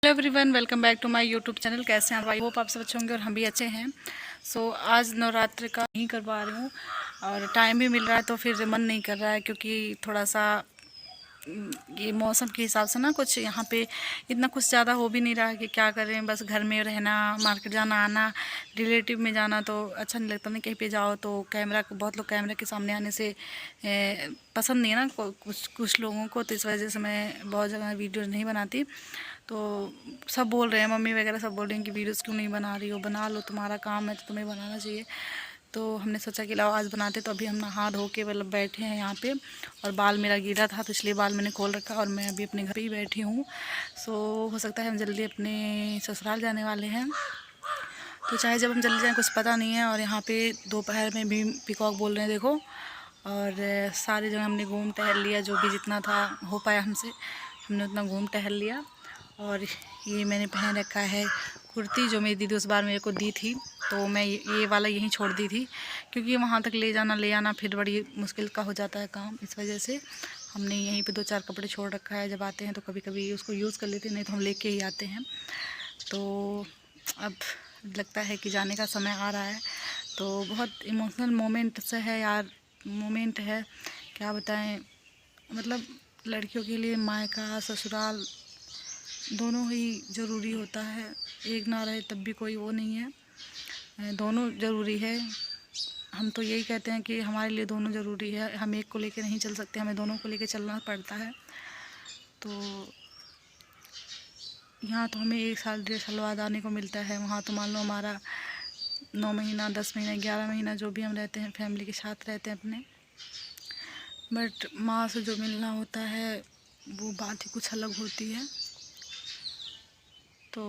Hello everyone, welcome back to my YouTube channel. कैसे हैं आप? आई होप आप सब अच्छे होंगे और हम भी अच्छे हैं। आज नवरात्र का नहीं कर पा रही हूँ और टाइम भी मिल रहा है तो फिर मन नहीं कर रहा है, क्योंकि थोड़ा सा ये मौसम के हिसाब से ना कुछ यहाँ पे इतना कुछ ज़्यादा हो भी नहीं रहा है कि क्या करें। बस घर में रहना, मार्केट जाना आना, रिलेटिव में जाना तो अच्छा नहीं लगता। नहीं कहीं पे जाओ तो बहुत लोग कैमरा के सामने आने से पसंद नहीं है ना कुछ लोगों को, तो इस वजह से मैं बहुत जगह वीडियो नहीं बनाती। तो सब बोल रहे हैं, मम्मी वगैरह सब बोल रहे हैं कि वीडियोस क्यों नहीं बना रही हो, बना लो, तुम्हारा काम है तो तुम्हें बनाना चाहिए। तो हमने सोचा कि लाओ आज बनाते। तो अभी हम नहा धो के मतलब बैठे हैं यहाँ पे, और बाल मेरा गीला था तो इसलिए बाल मैंने खोल रखा और मैं अभी अपने घर पे ही बैठी हूँ। हो सकता है हम जल्दी अपने ससुराल जाने वाले हैं, तो चाहे जब हम जल्दी जाएँ कुछ पता नहीं है। और यहाँ पे दोपहर में भी पीकॉक बोल रहे हैं देखो। और सारी जगह हमने घूम टहल लिया, जो भी जितना था हो पाया हमसे हमने उतना घूम टहल लिया। और ये मैंने पहन रखा है कुर्ती, जो मेरी दीदी उस बार मेरे को दी थी, तो मैं ये वाला यहीं छोड़ दी थी, क्योंकि वहाँ तक ले जाना ले आना फिर बड़ी मुश्किल का हो जाता है काम। इस वजह से हमने यहीं पे 2-4 कपड़े छोड़ रखा है। जब आते हैं तो कभी कभी उसको यूज़ कर लेते हैं, नहीं तो हम लेके ही आते हैं। तो अब लगता है कि जाने का समय आ रहा है। तो बहुत इमोशनल मोमेंट से है यार, मोमेंट है, क्या बताएं। मतलब लड़कियों के लिए मायका ससुराल दोनों ही ज़रूरी होता है। एक ना रहे तब भी कोई वो नहीं है, दोनों ज़रूरी है। हम तो यही कहते हैं कि हमारे लिए दोनों ज़रूरी है, हम एक को लेके नहीं चल सकते, हमें दोनों को लेके चलना पड़ता है। तो यहाँ तो हमें 1 साल 1.5 साल बाद आने को मिलता है, वहाँ तो मान लो हमारा 9 महीना 10 महीना 11 महीना जो भी हम रहते हैं फैमिली के साथ रहते हैं अपने। बट माँ से जो मिलना होता है वो बात ही कुछ अलग होती है। तो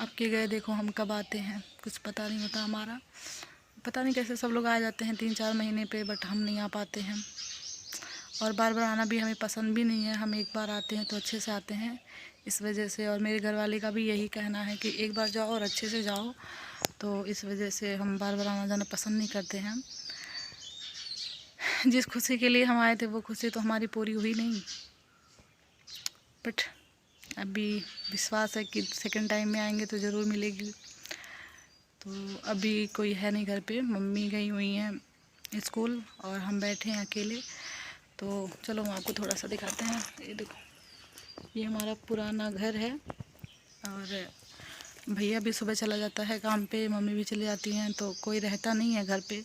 अब के गए देखो हम कब आते हैं कुछ पता नहीं होता हमारा। पता नहीं कैसे सब लोग आ जाते हैं 3-4 महीने पे, बट हम नहीं आ पाते हैं। और बार बार आना भी हमें पसंद भी नहीं है, हम एक बार आते हैं तो अच्छे से आते हैं, इस वजह से। और मेरे घर वाले का भी यही कहना है कि एक बार जाओ और अच्छे से जाओ, तो इस वजह से हम बार बार आना जाना पसंद नहीं करते हैं। जिस खुशी के लिए हम आए थे वो खुशी तो हमारी पूरी हुई नहीं, बट अभी विश्वास है कि सेकंड टाइम में आएंगे तो ज़रूर मिलेगी। तो अभी कोई है नहीं घर पे, मम्मी गई हुई हैं स्कूल और हम बैठे हैं अकेले। तो चलो हम आपको थोड़ा सा दिखाते हैं। ये देखो, ये हमारा पुराना घर है। और भैया भी सुबह चला जाता है काम पे, मम्मी भी चली जाती हैं, तो कोई रहता नहीं है घर पे,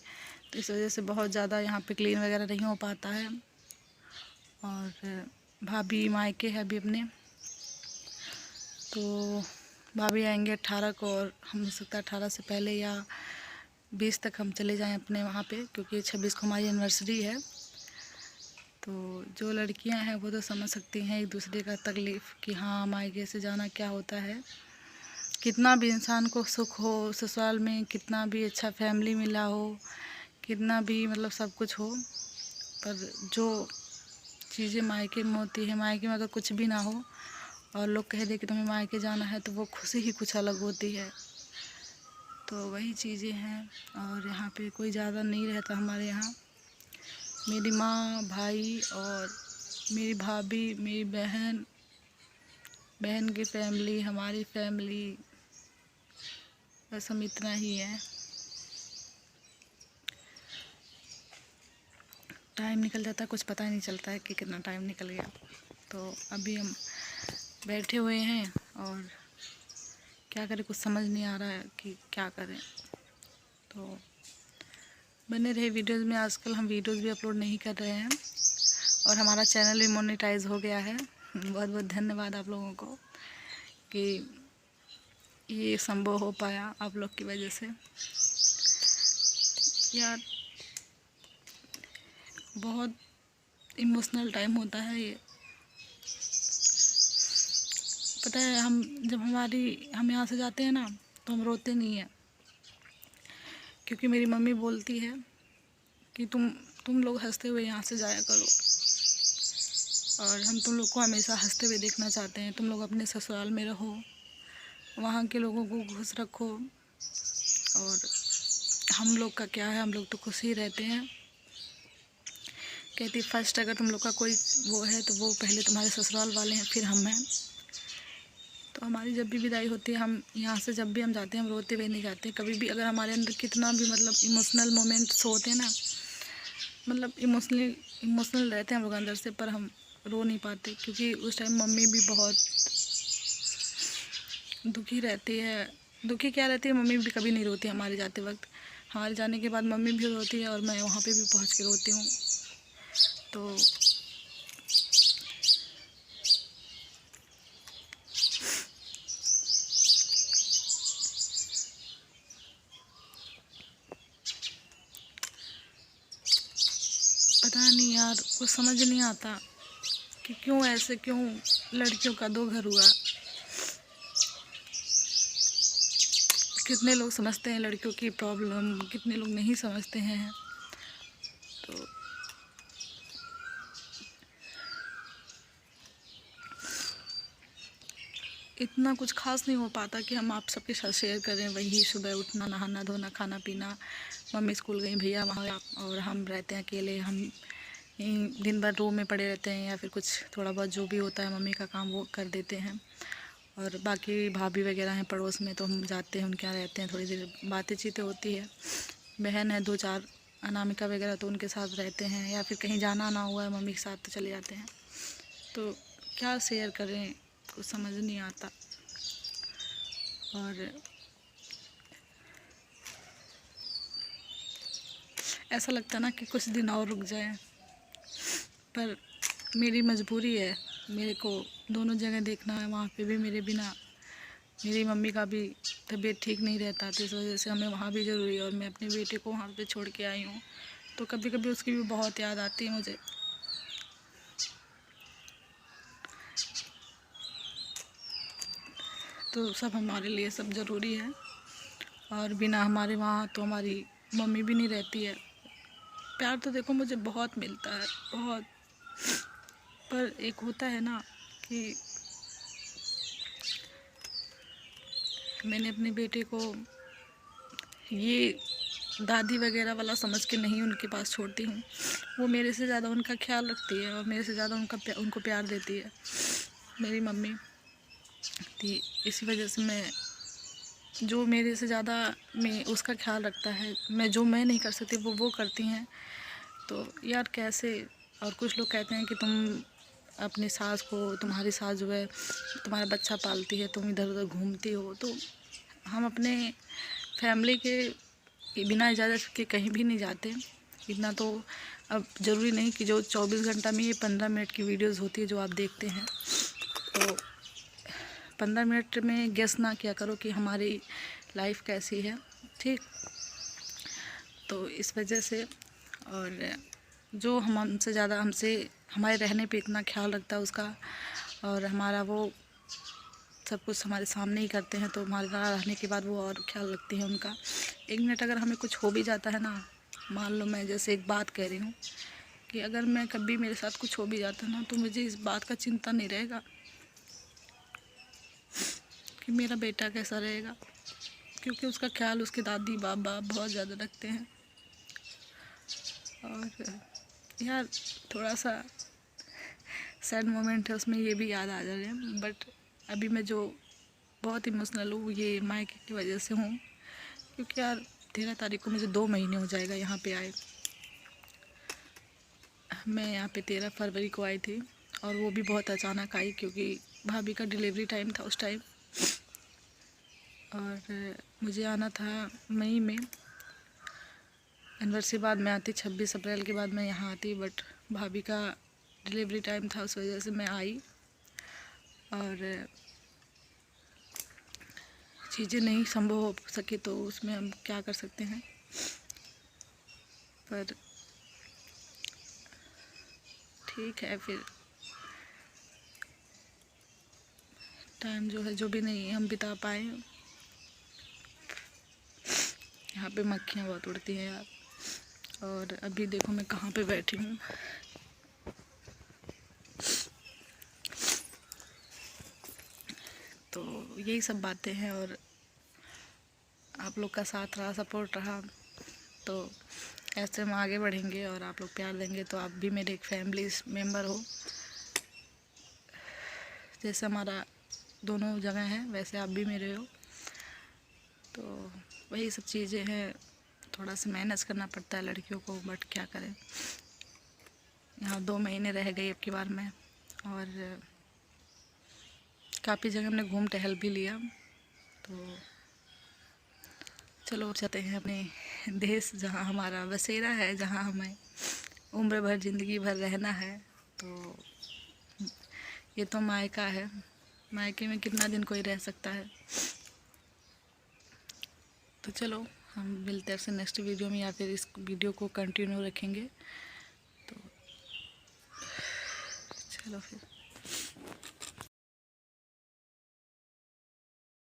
तो इस वजह से बहुत ज़्यादा यहाँ पे क्लीन वगैरह नहीं हो पाता है। और भाभी मायके है अभी अपने, तो भाभी आएंगे 18 को, और हम हो सकता है 18 से पहले या 20 तक हम चले जाएं अपने वहाँ पे, क्योंकि 26 को हमारी एनिवर्सरी है। तो जो लड़कियां हैं वो तो समझ सकती हैं एक दूसरे का तकलीफ़ कि हाँ मायके से जाना क्या होता है। कितना भी इंसान को सुख हो ससुराल में, कितना भी अच्छा फैमिली मिला हो, कितना भी मतलब सब कुछ हो, पर जो चीज़ें मायके में होती है, मायके में अगर कुछ भी ना हो और लोग कह दे कि तुम्हें मायके जाना है, तो वो खुशी ही कुछ अलग होती है। तो वही चीज़ें हैं। और यहाँ पे कोई ज़्यादा नहीं रहता हमारे यहाँ। मेरी माँ, भाई और मेरी भाभी, मेरी बहन की फैमिली, हमारी फैमिली, बस हम इतना ही है। टाइम निकल जाता है, कुछ पता ही नहीं चलता है कि कितना टाइम निकल गया। तो अभी हम बैठे हुए हैं और क्या करें, कुछ समझ नहीं आ रहा है कि क्या करें। तो बने रहे वीडियोस में। आजकल हम वीडियोस भी अपलोड नहीं कर रहे हैं और हमारा चैनल भी मोनेटाइज हो गया है। बहुत बहुत धन्यवाद आप लोगों को कि ये संभव हो पाया आप लोग की वजह से। यार बहुत इमोशनल टाइम होता है ये, पता है। हम यहाँ से जाते हैं ना तो हम रोते नहीं हैं, क्योंकि मेरी मम्मी बोलती है कि तुम लोग हंसते हुए यहाँ से जाया करो, और हम तुम लोग को हमेशा हंसते हुए देखना चाहते हैं। तुम लोग अपने ससुराल में रहो, वहाँ के लोगों को खुश रखो, और हम लोग का क्या है, हम लोग तो खुश ही रहते हैं। कहती फर्स्ट अगर तुम लोग का कोई वो है तो वो पहले तुम्हारे ससुराल वाले हैं, फिर हम हैं। तो हमारी जब भी विदाई होती है, हम यहाँ से जब भी हम जाते हैं हम रोते हुए नहीं जाते कभी भी। अगर हमारे अंदर कितना भी मतलब इमोशनल मोमेंट्स होते हैं ना, मतलब इमोशनल रहते हैं हम लोग अंदर से, पर हम रो नहीं पाते क्योंकि उस टाइम मम्मी भी बहुत दुखी रहती है। दुखी क्या रहती है, मम्मी भी कभी नहीं रोती हमारे जाते वक्त। हमारे जाने के बाद मम्मी भी रोती है और मैं वहाँ पे भी पहुँच के रोती हूँ। तो पता नहीं यार, कुछ समझ नहीं आता कि क्यों ऐसे, क्यों लड़कियों का दो घर हुआ। कितने लोग समझते हैं लड़कियों की प्रॉब्लम, कितने लोग नहीं समझते हैं। तो इतना कुछ खास नहीं हो पाता कि हम आप सबके साथ शेयर करें। वही सुबह उठना, नहाना धोना, खाना पीना, मम्मी स्कूल गई, भैया वहाँ, और हम रहते हैं अकेले। हम यहीं दिन भर रूम में पड़े रहते हैं या फिर कुछ थोड़ा बहुत जो भी होता है मम्मी का काम वो कर देते हैं। और बाकी भाभी वगैरह हैं पड़ोस में, तो हम जाते हैं उनके यहाँ रहते हैं, थोड़ी देर बातें चीतें होती है। बहन है 2-4 अनामिका वगैरह, तो उनके साथ रहते हैं। या फिर कहीं जाना ना हुआ है मम्मी के साथ तो चले जाते हैं। तो क्या शेयर करें, कुछ समझ नहीं आता। और ऐसा लगता ना कि कुछ दिन और रुक जाए, पर मेरी मजबूरी है, मेरे को दोनों जगह देखना है। वहाँ पे भी मेरे बिना मेरी मम्मी का भी तबीयत ठीक नहीं रहता, तो इस वजह से हमें वहाँ भी ज़रूरी है। और मैं अपने बेटे को वहाँ पे छोड़ के आई हूँ, तो कभी कभी उसकी भी बहुत याद आती है मुझे। तो सब हमारे लिए सब ज़रूरी है, और बिना हमारे वहाँ तो हमारी मम्मी भी नहीं रहती है। प्यार तो देखो मुझे बहुत मिलता है, बहुत, पर एक होता है ना कि मैंने अपने बेटे को ये दादी वगैरह वाला समझ के नहीं उनके पास छोड़ती हूँ। वो मेरे से ज़्यादा उनका ख्याल रखती है और मेरे से ज़्यादा उनको प्यार देती है मेरी मम्मी। थी इसी वजह से मैं, जो मेरे से ज़्यादा मैं उसका ख्याल रखता है, मैं नहीं कर सकती वो करती हैं। तो यार कैसे। और कुछ लोग कहते हैं कि तुम अपनी सास को, तुम्हारी सास जो है तुम्हारा बच्चा पालती है, तुम इधर उधर घूमती हो। तो हम अपने फैमिली के बिना इजाज़त के कहीं भी नहीं जाते। इतना तो अब ज़रूरी नहीं कि जो 24 घंटा में ये 15 मिनट की वीडियोज़ होती है जो आप देखते हैं, तो 15 मिनट में गेस ना किया करो कि हमारी लाइफ कैसी है, ठीक। तो इस वजह से, और जो हमसे ज़्यादा हमारे रहने पे इतना ख्याल रखता है उसका, और हमारा वो सब कुछ हमारे सामने ही करते हैं, तो हमारे यहाँ रहने के बाद वो और ख्याल रखती हैं उनका। 1 मिनट अगर हमें कुछ हो भी जाता है ना, मान लो मैं जैसे एक बात कह रही हूँ कि अगर मैं कभी मेरे साथ कुछ हो भी जाता ना, तो मुझे इस बात का चिंता नहीं रहेगा कि मेरा बेटा कैसा रहेगा, क्योंकि उसका ख्याल उसके दादी बाबा बहुत ज़्यादा रखते हैं। और यार थोड़ा सा सैड मोमेंट है उसमें, ये भी याद आ जा रहे हैं। बट अभी मैं जो बहुत इमोशनल हूँ ये मायके की वजह से हूँ, क्योंकि यार 13 तारीख को मुझे 2 महीने हो जाएगा यहाँ पे आए। मैं यहाँ पे 13 फरवरी को आई थी, और वो भी बहुत अचानक आई क्योंकि भाभी का डिलीवरी टाइम था उस टाइम। और मुझे आना था मई में, एनिवर्सरी बाद मैं आती, 26 अप्रैल के बाद मैं यहाँ आती, बट भाभी का डिलीवरी टाइम था, उस वजह से मैं आई। और चीज़ें नहीं संभव हो सकी तो उसमें हम क्या कर सकते हैं। पर ठीक है, फिर टाइम जो है, जो भी नहीं हम बिता पाए। यहाँ पे मक्खियाँ बहुत उड़ती हैं यार। और अभी देखो मैं कहाँ पे बैठी हूँ। तो यही सब बातें हैं, और आप लोग का साथ रहा, सपोर्ट रहा, तो ऐसे हम आगे बढ़ेंगे। और आप लोग प्यार देंगे तो आप भी मेरे एक फैमिली मेम्बर हो। जैसे हमारा दोनों जगह हैं, वैसे आप भी मेरे हो। तो वही सब चीज़ें हैं, थोड़ा सा मैनेज करना पड़ता है लड़कियों को, बट क्या करें। यहाँ 2 महीने रह गई अब की बार में, और काफ़ी जगह हमने घूम टहल भी लिया। तो चलो चलते हैं अपने देश, जहाँ हमारा बसेरा है, जहाँ हमें उम्र भर ज़िंदगी भर रहना है। तो ये तो मायका है, मायके में कितना दिन कोई रह सकता है। तो चलो हम मिलते हैं आपसे नेक्स्ट वीडियो में, या फिर इस वीडियो को कंटिन्यू रखेंगे। तो चलो फिर।